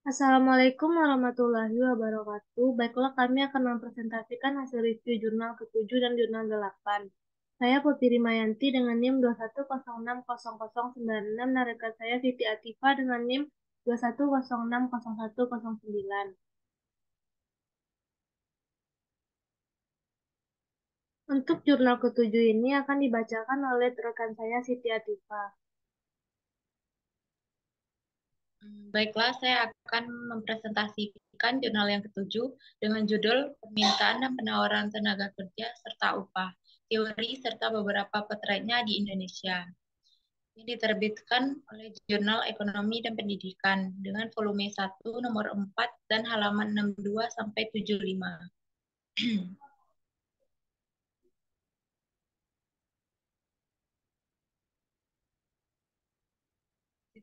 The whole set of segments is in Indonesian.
Assalamualaikum warahmatullahi wabarakatuh. Baiklah, kami akan mempresentasikan hasil review jurnal ke-7 dan jurnal 8. Saya Putri Rimayanti dengan NIM 210600096 dan rekan saya Siti Atifa dengan NIM 210600109. Untuk jurnal ke-7 ini akan dibacakan oleh rekan saya Siti Atifa. Baiklah, saya akan mempresentasikan jurnal yang ketujuh dengan judul Permintaan dan Penawaran Tenaga Kerja serta Upah, Teori serta beberapa potretnya di Indonesia. Ini diterbitkan oleh Jurnal Ekonomi dan Pendidikan dengan volume 1 nomor 4 dan halaman 62 sampai 75.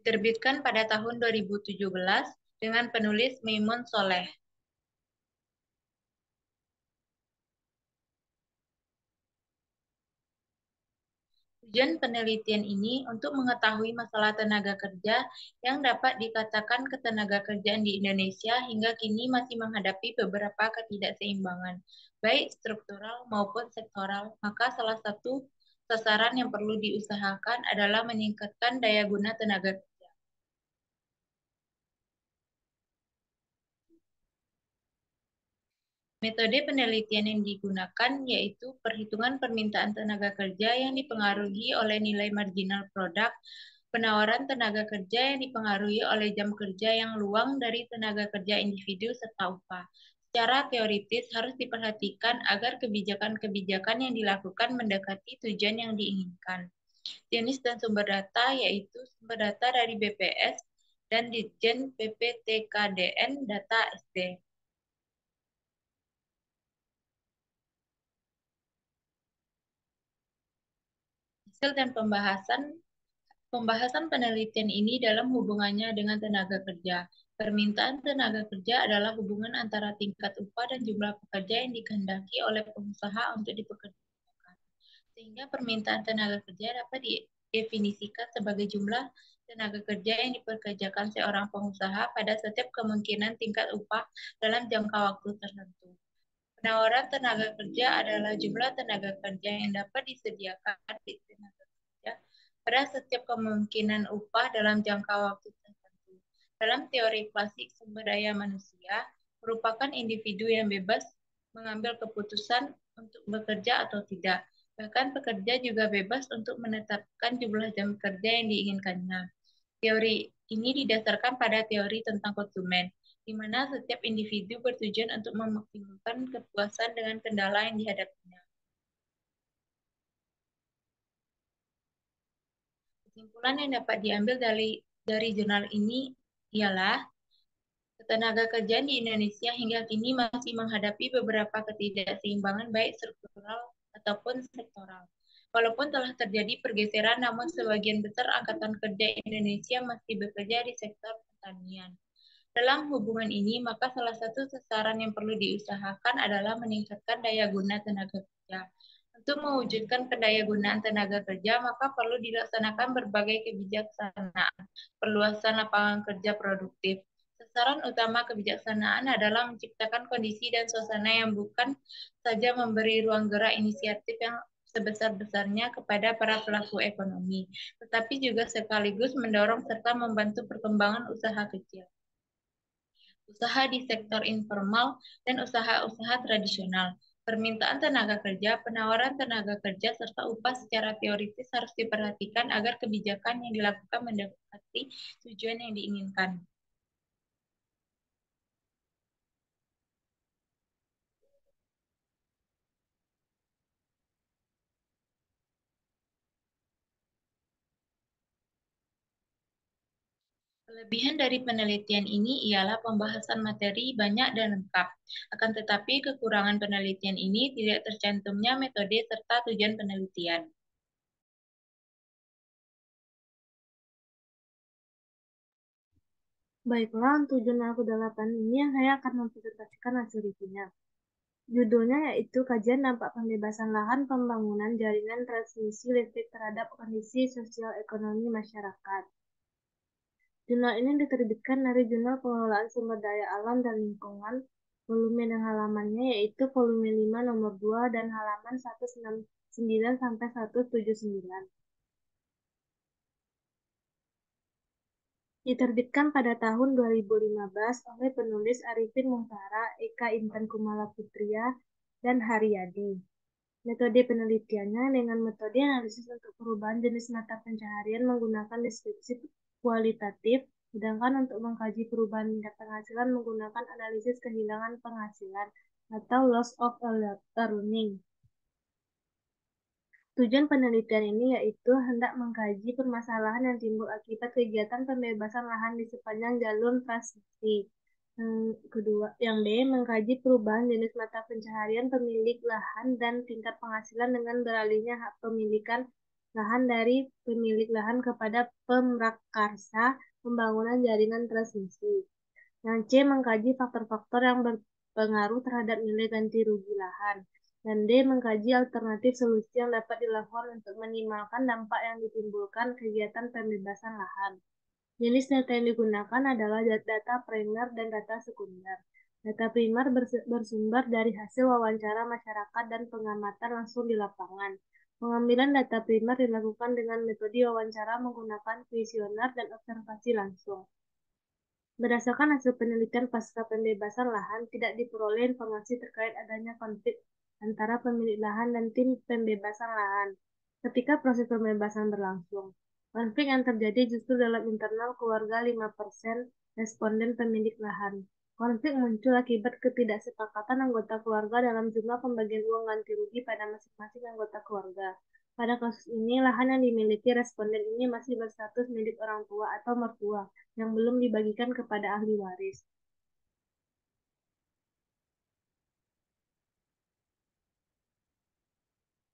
Diterbitkan pada tahun 2017 dengan penulis Maimun Soleh. Tujuan penelitian ini untuk mengetahui masalah tenaga kerja yang dapat dikatakan ketenagakerjaan di Indonesia hingga kini masih menghadapi beberapa ketidakseimbangan, baik struktural maupun sektoral. Maka salah satu sasaran yang perlu diusahakan adalah meningkatkan daya guna tenaga kerja. Metode penelitian yang digunakan yaitu perhitungan permintaan tenaga kerja yang dipengaruhi oleh nilai marginal produk, penawaran tenaga kerja yang dipengaruhi oleh jam kerja yang luang dari tenaga kerja individu serta upah. Secara teoritis harus diperhatikan agar kebijakan-kebijakan yang dilakukan mendekati tujuan yang diinginkan. Jenis dan sumber data yaitu sumber data dari BPS dan Ditjen PPTKDN Data SD. Hasil dan pembahasan penelitian ini dalam hubungannya dengan tenaga kerja. Permintaan tenaga kerja adalah hubungan antara tingkat upah dan jumlah pekerja yang dikehendaki oleh pengusaha untuk dipekerjakan. Sehingga permintaan tenaga kerja dapat didefinisikan sebagai jumlah tenaga kerja yang dipekerjakan seorang pengusaha pada setiap kemungkinan tingkat upah dalam jangka waktu tertentu. Penawaran tenaga kerja adalah jumlah tenaga kerja yang dapat disediakan di tenaga kerja pada setiap kemungkinan upah dalam jangka waktu tertentu. Dalam teori klasik sumber daya manusia, merupakan individu yang bebas mengambil keputusan untuk bekerja atau tidak. Bahkan pekerja juga bebas untuk menetapkan jumlah jam kerja yang diinginkannya. Teori ini didasarkan pada teori tentang konsumen, di mana setiap individu bertujuan untuk memaksimalkan kepuasan dengan kendala yang dihadapinya. Kesimpulan yang dapat diambil dari jurnal ini ialah ketenaga kerjaan di Indonesia hingga kini masih menghadapi beberapa ketidakseimbangan baik struktural ataupun sektoral. Walaupun telah terjadi pergeseran, namun sebagian besar angkatan kerja Indonesia masih bekerja di sektor pertanian. Dalam hubungan ini, maka salah satu sasaran yang perlu diusahakan adalah meningkatkan daya guna tenaga kerja. Untuk mewujudkan pendayagunaan tenaga kerja, maka perlu dilaksanakan berbagai kebijaksanaan, perluasan lapangan kerja produktif. Sasaran utama kebijaksanaan adalah menciptakan kondisi dan suasana yang bukan saja memberi ruang gerak inisiatif yang sebesar-besarnya kepada para pelaku ekonomi, tetapi juga sekaligus mendorong serta membantu perkembangan usaha kecil, usaha di sektor informal, dan usaha-usaha tradisional. Permintaan tenaga kerja, penawaran tenaga kerja, serta upah secara teoritis harus diperhatikan agar kebijakan yang dilakukan mendekati tujuan yang diinginkan. Kelebihan dari penelitian ini ialah pembahasan materi banyak dan lengkap. Akan tetapi kekurangan penelitian ini tidak tercantumnya metode serta tujuan penelitian. Baiklah, untuk jurnal ke-8 ini saya akan mempresentasikan hasil reviewnya. Judulnya yaitu Kajian Dampak Pembebasan Lahan Pembangunan Jaringan Transmisi Listrik Terhadap Kondisi Sosial Ekonomi Masyarakat. Jurnal ini diterbitkan dari Jurnal Pengelolaan Sumber Daya Alam dan Lingkungan, volume dan halamannya yaitu volume 5 nomor 2 dan halaman 169 sampai 179. Diterbitkan pada tahun 2015 oleh penulis Arifin Muhtara, Eka Intan Kumala Putria, dan Haryadi. Metode penelitiannya dengan metode analisis untuk perubahan jenis mata pencaharian menggunakan deskripsi kualitatif, sedangkan untuk mengkaji perubahan tingkat penghasilan menggunakan analisis kehilangan penghasilan atau loss of earning. Tujuan penelitian ini yaitu hendak mengkaji permasalahan yang timbul akibat kegiatan pembebasan lahan di sepanjang jalur transmisi. Yang B, mengkaji perubahan jenis mata pencaharian pemilik lahan dan tingkat penghasilan dengan beralihnya hak pemilikan lahan dari pemilik lahan kepada pemrakarsa pembangunan jaringan transmisi. Yang C, mengkaji faktor-faktor yang berpengaruh terhadap nilai ganti rugi lahan. Dan D, mengkaji alternatif solusi yang dapat dilakukan untuk minimalkan dampak yang ditimbulkan kegiatan pembebasan lahan. Jenis data yang digunakan adalah data primer dan data sekunder. Data primer bersumber dari hasil wawancara masyarakat dan pengamatan langsung di lapangan. Pengambilan data primer dilakukan dengan metode wawancara menggunakan kuesioner dan observasi langsung. Berdasarkan hasil penelitian pasca pembebasan lahan, tidak diperoleh informasi terkait adanya konflik antara pemilik lahan dan tim pembebasan lahan ketika proses pembebasan berlangsung. Konflik yang terjadi justru dalam internal keluarga 5% responden pemilik lahan. Konflik muncul akibat ketidaksepakatan anggota keluarga dalam jumlah pembagian uang ganti rugi pada masing-masing anggota keluarga. Pada kasus ini, lahan yang dimiliki responden ini masih berstatus milik orang tua atau mertua yang belum dibagikan kepada ahli waris.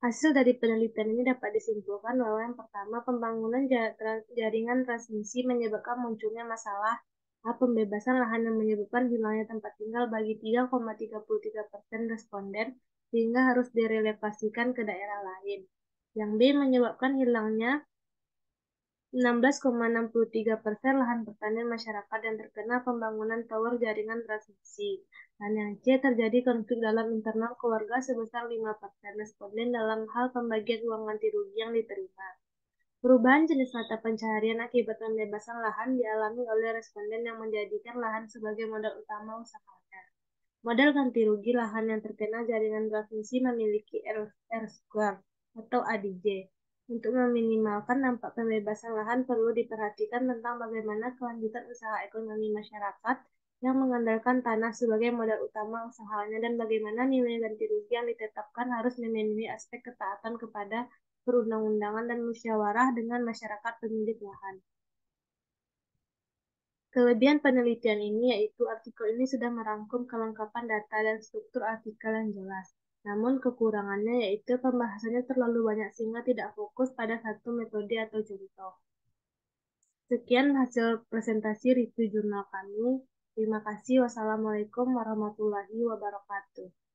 Hasil dari penelitian ini dapat disimpulkan bahwa yang pertama, pembangunan jaringan transmisi menyebabkan munculnya masalah pembebasan lahan yang menyebabkan hilangnya tempat tinggal bagi 3,33% responden sehingga harus direlokasikan ke daerah lain. Yang B, menyebabkan hilangnya 16,63% lahan pertanian masyarakat yang terkena pembangunan tower jaringan transmisi. Dan yang C, terjadi konflik dalam internal keluarga sebesar 5% responden dalam hal pembagian uang ganti rugi yang diterima. Perubahan jenis mata pencaharian akibat pembebasan lahan dialami oleh responden yang menjadikan lahan sebagai modal utama usahanya. Modal ganti rugi lahan yang terkena jaringan transmisi memiliki R-square atau ADJ. Untuk meminimalkan dampak pembebasan lahan perlu diperhatikan tentang bagaimana kelanjutan usaha ekonomi masyarakat yang mengandalkan tanah sebagai modal utama usahanya dan bagaimana nilai ganti rugi yang ditetapkan harus memenuhi aspek ketaatan kepada perundang-undangan dan musyawarah dengan masyarakat pemilik lahan. Kelebihan penelitian ini yaitu artikel ini sudah merangkum kelengkapan data dan struktur artikel yang jelas. Namun kekurangannya yaitu pembahasannya terlalu banyak sehingga tidak fokus pada satu metode atau contoh. Sekian hasil presentasi review jurnal kami. Terima kasih. Wassalamualaikum warahmatullahi wabarakatuh.